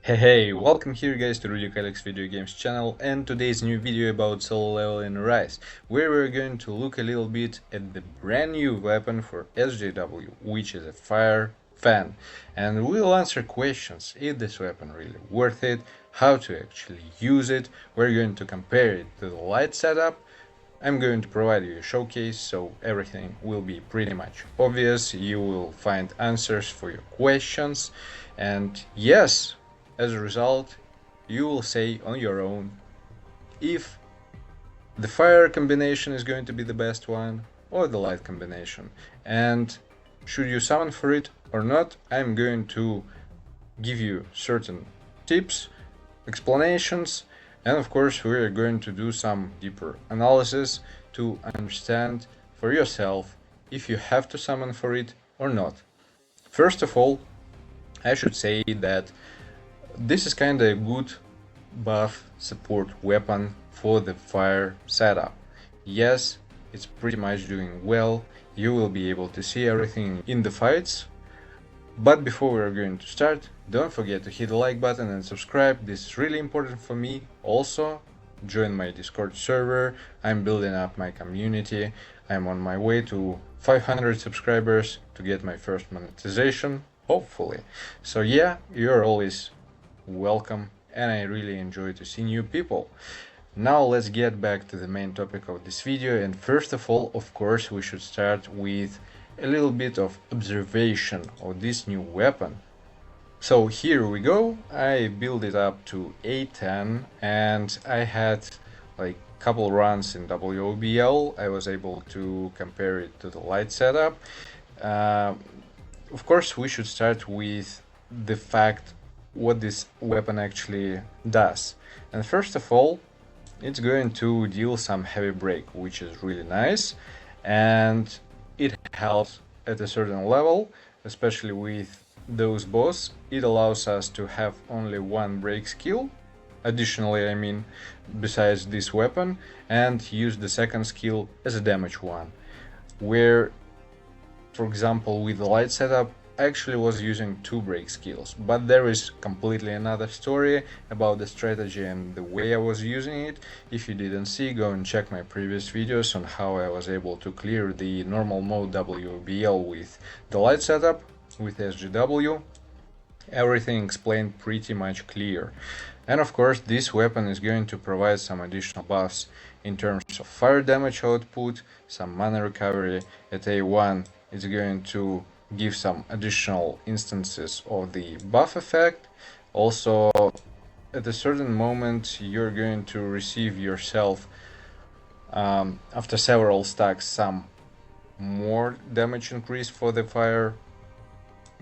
Hey, welcome here guys to Rudik Video Games channel and today's new video about solo level in Rise, where we're going to look a little bit at the brand new weapon for SJW, which is a fire fan, and we'll answer questions: is this weapon really worth it, how to actually use it, we're going to compare it to the light setup. I'm going to provide you a showcase, so everything will be pretty much obvious. You will find answers for your questions, and yes, as a result, you will say on your own if the fire combination is going to be the best one or the light combination. And should you summon for it or not, I'm going to give you certain tips, explanations, and of course we're going to do some deeper analysis to understand for yourself if you have to summon for it or not. First of all, I should say that this is kinda a good buff support weapon for the fire setup. Yes, it's pretty much doing well, you will be able to see everything in the fights. But before we're going to start, don't forget to hit the like button and subscribe, this is really important for me. Also, join my Discord server, I'm building up my community, I'm on my way to 500 subscribers to get my first monetization, hopefully. So yeah, you're always welcome, and I really enjoy to see new people. Now let's get back to the main topic of this video, and first of all, of course, we should start with a little bit of observation of this new weapon. So here we go, I built it up to A10 and I had like couple runs in WOBL. I was able to compare it to the light setup. Of course, we should start with the fact what this weapon actually does. And first of all, it's going to deal some heavy break, which is really nice, and it helps at a certain level, especially with those boss. It allows us to have only one break skill, additionally I mean, besides this weapon, and use the second skill as a damage one, where for example with the light setup I actually was using two break skills, but there is completely another story about the strategy and the way I was using it. If you didn't see, go and check my previous videos on how I was able to clear the normal mode WBL with the light setup, with SGW. Everything explained pretty much clear. And of course this weapon is going to provide some additional buffs in terms of fire damage output, some mana recovery. At A1 it's going to give some additional instances of the buff effect. Also, at a certain moment you're going to receive yourself, after several stacks, some more damage increase for the fire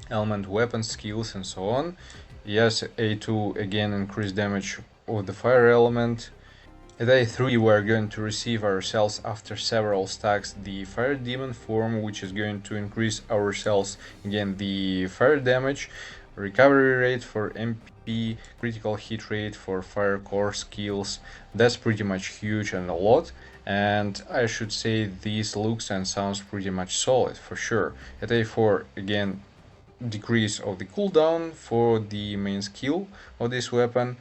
element weapon skills and so on. Yes, A2 again increased damage of the fire element. At A3 we are going to receive ourselves after several stacks the fire demon form, which is going to increase ourselves again the fire damage, recovery rate for MP, critical hit rate for fire core skills. That's pretty much huge and a lot, and I should say this looks and sounds pretty much solid for sure. At A4 again, decrease of the cooldown for the main skill of this weapon,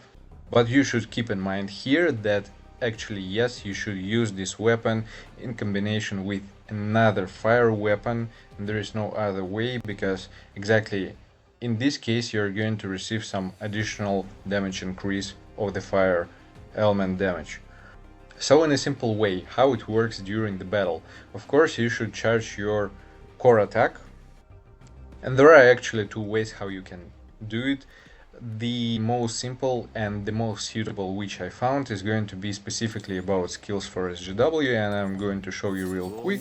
but you should keep in mind here that actually yes, you should use this weapon in combination with another fire weapon, and there is no other way, because exactly in this case you're going to receive some additional damage increase of the fire element damage. So in a simple way, how it works during the battle: of course you should charge your core attack, and there are actually two ways how you can do it. The most simple and the most suitable, which I found, is going to be specifically about skills for SGW, and I'm going to show you real quick.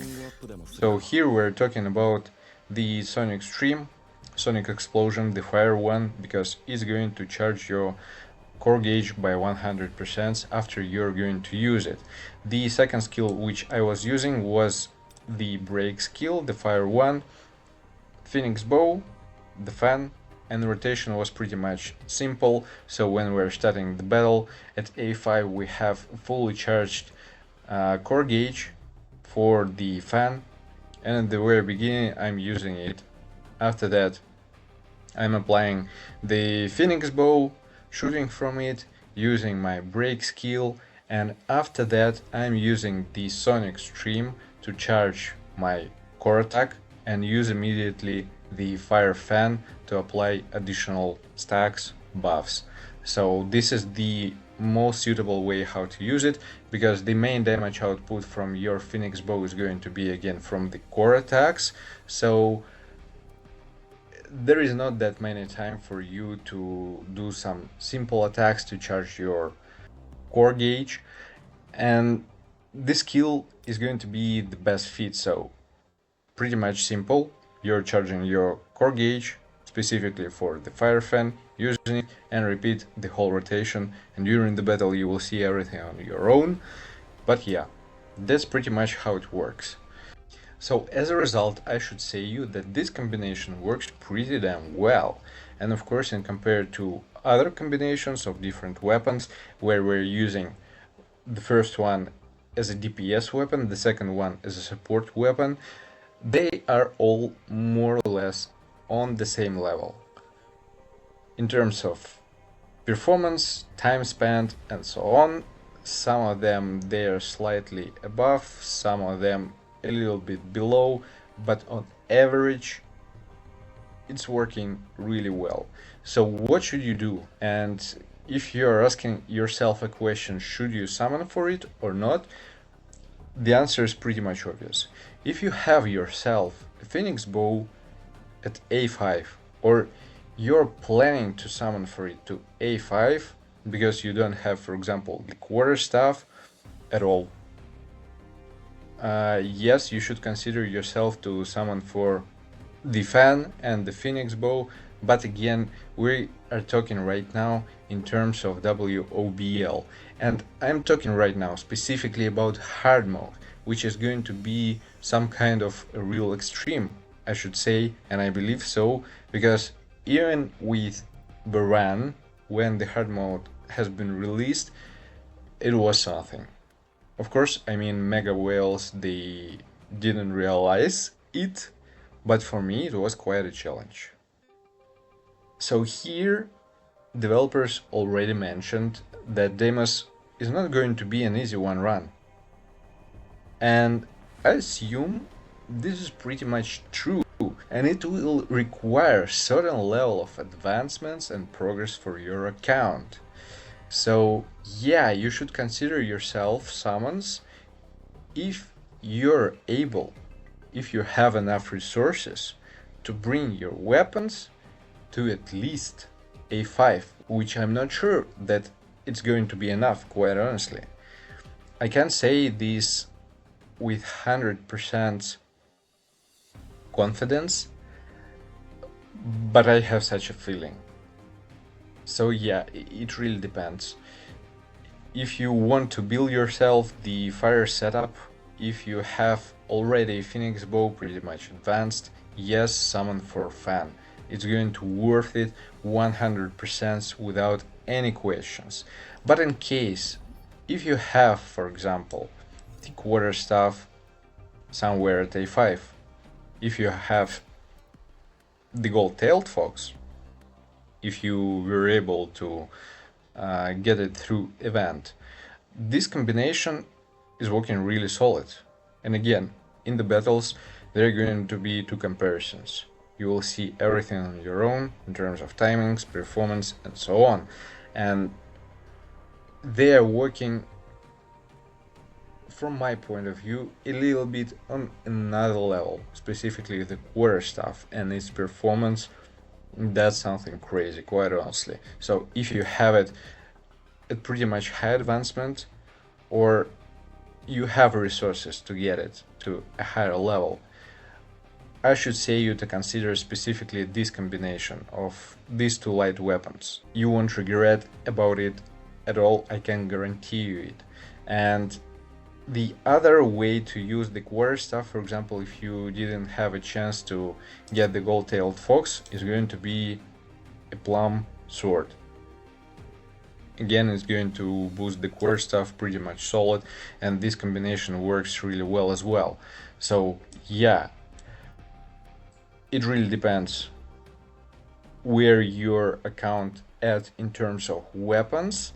So here we're talking about the Sonic Stream, Sonic Explosion, the fire one, because it's going to charge your core gauge by 100% after you're going to use it. The second skill which I was using was the break skill, the fire one, Phoenix Bow, the fan, and the rotation was pretty much simple. So when we're starting the battle at A5 we have fully charged core gauge for the fan, and at the very beginning I'm using it. After that I'm applying the Phoenix Bow, shooting from it, using my break skill, and after that I'm using the sonic stream to charge my core attack and use immediately the fire fan to apply additional stacks, buffs. So this is the most suitable way how to use it, because the main damage output from your Phoenix Bow is going to be again from the core attacks, so there is not that many time for you to do some simple attacks to charge your core gauge, and this skill is going to be the best fit. So pretty much simple, you're charging your core gauge specifically for the fire fan, using it and repeat the whole rotation, and during the battle you will see everything on your own. But yeah, that's pretty much how it works. So as a result, I should say you that this combination works pretty damn well. And of course, in compared to other combinations of different weapons, where we're using the first one as a DPS weapon, the second one as a support weapon, they are all more or less on the same level. In terms of performance, time spent, and so on, some of them they are slightly above, some of them a little bit below, but on average it's working really well. So what should you do? And if you're asking yourself a question, should you summon for it or not, the answer is pretty much obvious. If you have yourself a Phoenix Bow at A5, or you're planning to summon for it to A5 because you don't have, for example, the quarter staff at all, yes, you should consider yourself to summon for the fan and the Phoenix Bow, but again, we are talking right now in terms of WOBL, and I'm talking right now specifically about hard mode, which is going to be some kind of a real extreme, I should say, and I believe so, because even with Baran, when the hard mode has been released, it was something. Of course, I mean, mega whales, they didn't realize it, but for me it was quite a challenge. So here, developers already mentioned that Deimos is not going to be an easy one run. And I assume this is pretty much true, and it will require certain level of advancements and progress for your account. So yeah, you should consider yourself summons if you're able, if you have enough resources to bring your weapons to at least A5, which I'm not sure that it's going to be enough, quite honestly. I can't say this with 100% confidence, but I have such a feeling. So yeah, it really depends. If you want to build yourself the fire setup, if you have already a Phoenix Bow pretty much advanced, yes, summon for fan. It's going to worth it 100% without any questions. But in case, if you have, for example, the quarter staff somewhere at A5, if you have the gold-tailed fox, if you were able to get it through event, this combination is working really solid. And again, in the battles, there are going to be two comparisons. You will see everything on your own in terms of timings, performance, and so on. And they are working, from my point of view, a little bit on another level, specifically the quarter stuff and its performance. That's something crazy, quite honestly. So if you have it at pretty much high advancement, or you have resources to get it to a higher level, I should say you to consider specifically this combination of these two light weapons. You won't regret about it at all, I can guarantee you it. And the other way to use the quarter stuff, for example, if you didn't have a chance to get the gold-tailed fox, is going to be a plum sword. Again, it's going to boost the quarter stuff pretty much solid, and this combination works really well as well. So yeah, it really depends where your account at in terms of weapons,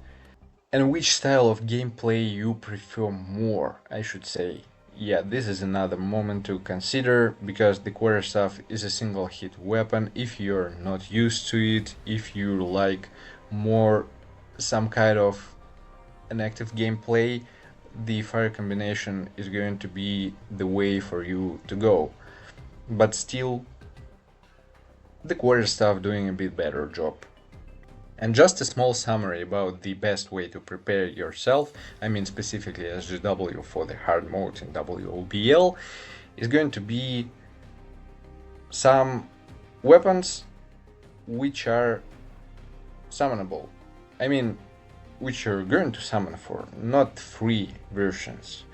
and which style of gameplay you prefer more, I should say. Yeah, this is another moment to consider, because the quarterstaff is a single hit weapon. If you're not used to it, if you like more some kind of an active gameplay, the fire combination is going to be the way for you to go. But still, the quarterstaff doing a bit better job. And just a small summary about the best way to prepare yourself, I mean specifically SGW for the hard mode in WOBL, is going to be some weapons which are summonable. I mean, which you're going to summon for, not free versions.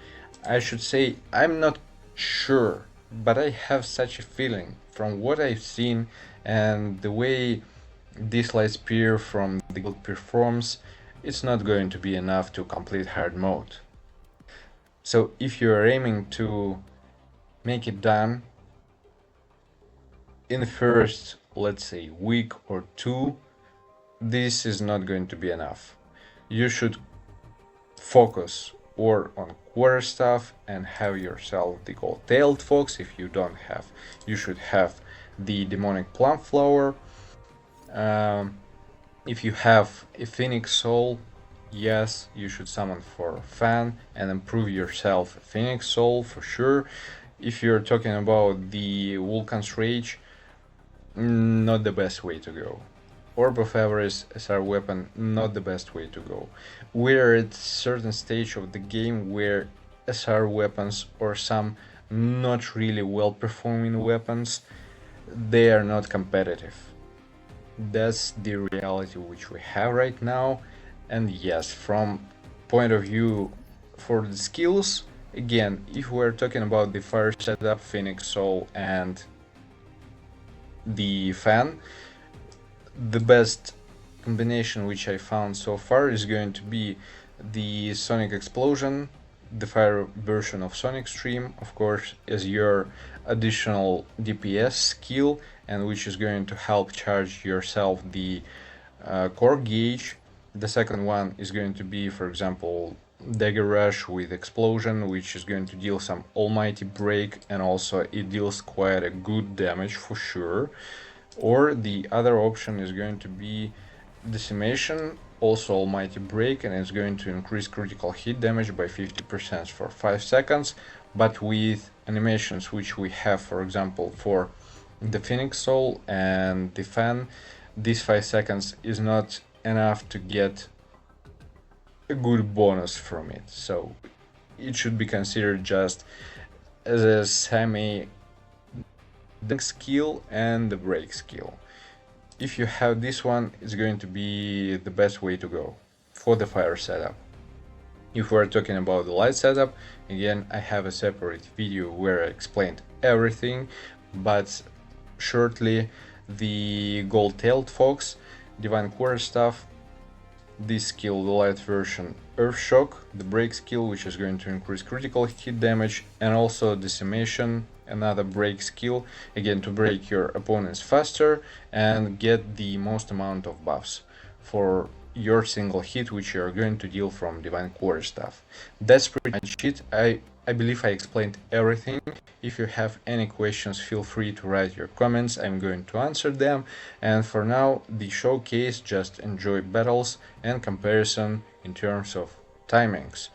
I should say, I'm not sure, but I have such a feeling from what I've seen and the way this light spear from the guild performs, it's not going to be enough to complete hard mode. So if you are aiming to make it done in the first, let's say, week or two, this is not going to be enough. You should focus or on quarterstaff and have yourself the gold-tailed fox. If you don't have, you should have the demonic plum flower. If you have a phoenix soul, yes, you should summon for fan and improve yourself a phoenix soul for sure. If you're talking about the Vulcan's Rage, not the best way to go. Orb of Avarice as our weapon, not the best way to go. We're at a certain stage of the game where SR weapons or some not really well performing weapons, they are not competitive. That's the reality which we have right now. And yes, from point of view for the skills, again, if we're talking about the fire setup, Phoenix Soul and the fan, the best combination which I found so far is going to be the Sonic Explosion, the fire version of Sonic Stream, of course, as your additional DPS skill, and which is going to help charge yourself the core gauge. The second one is going to be, for example, Dagger Rush with Explosion, which is going to deal some almighty break, and also it deals quite a good damage for sure. Or the other option is going to be Decimation, also almighty break, and it's going to increase critical hit damage by 50% for 5 seconds, but with animations which we have, for example, for the Phoenix Soul and the fan, these 5 seconds is not enough to get a good bonus from it, so it should be considered just as a semi skill and the break skill. If you have this one, it's going to be the best way to go for the fire setup. If we're talking about the light setup, again, I have a separate video where I explained everything, but shortly, the gold-tailed fox, divine quarterstaff, this skill, the light version, Earth Shock, the break skill, which is going to increase critical hit damage, and also Decimation, another break skill, again to break your opponents faster and get the most amount of buffs for your single hit which you are going to deal from divine quarterstaff. That's pretty much it. I believe I explained everything. If you have any questions, feel free to write your comments. I'm going to answer them. And for now, the showcase, just enjoy battles and comparison in terms of timings.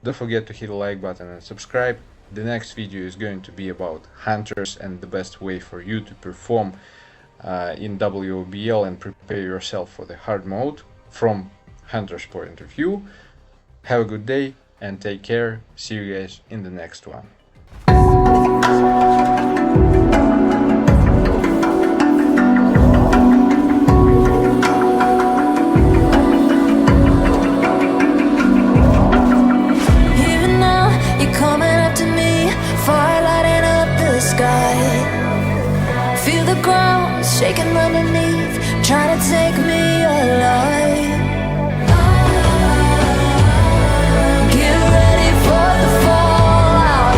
Don't forget to hit the like button and subscribe. The next video is going to be about hunters and the best way for you to perform in WOBL and prepare yourself for the hard mode from hunter's point of view. Have a good day and take care. See you guys in the next one. Even now, you're coming up to me, fire lighting up the sky. Feel the ground shaking underneath, trying to take me alive. Get ready for the fallout.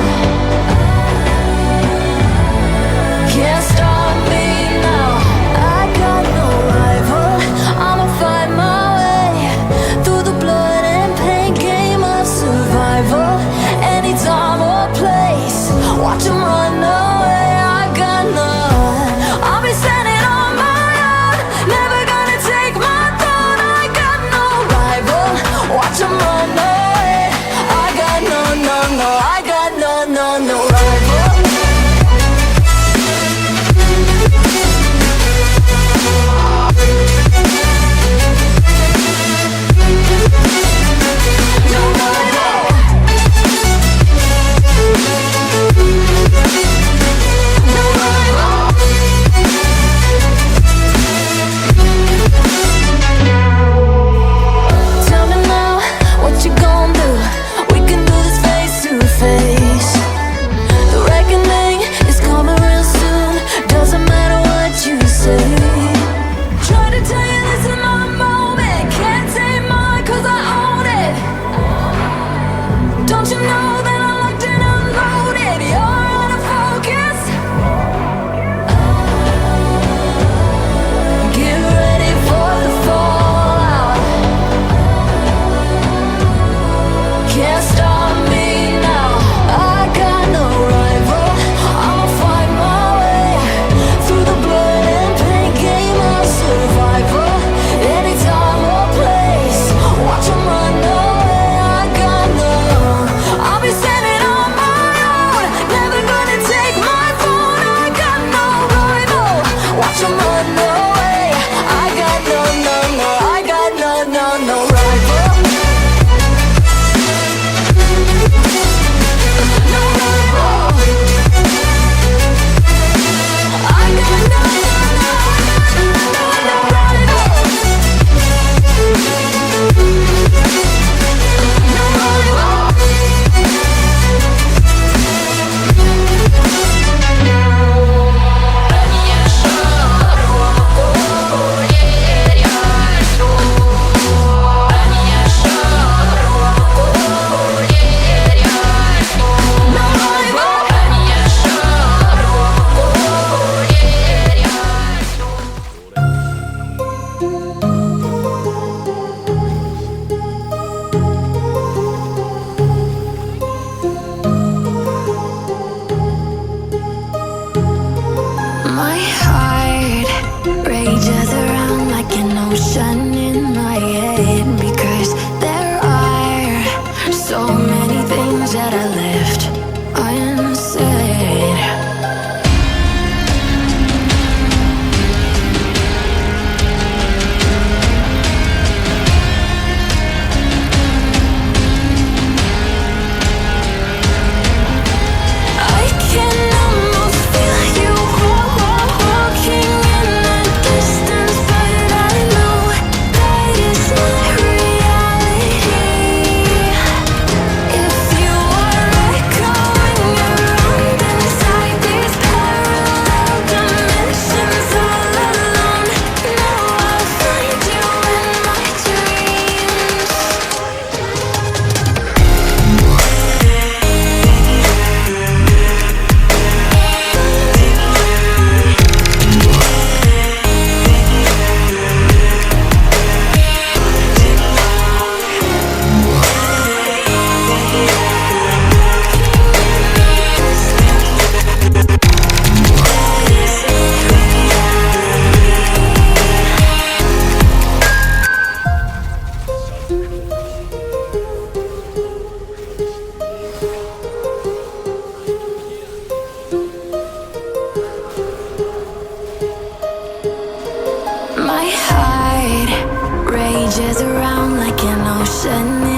My heart rages around like an ocean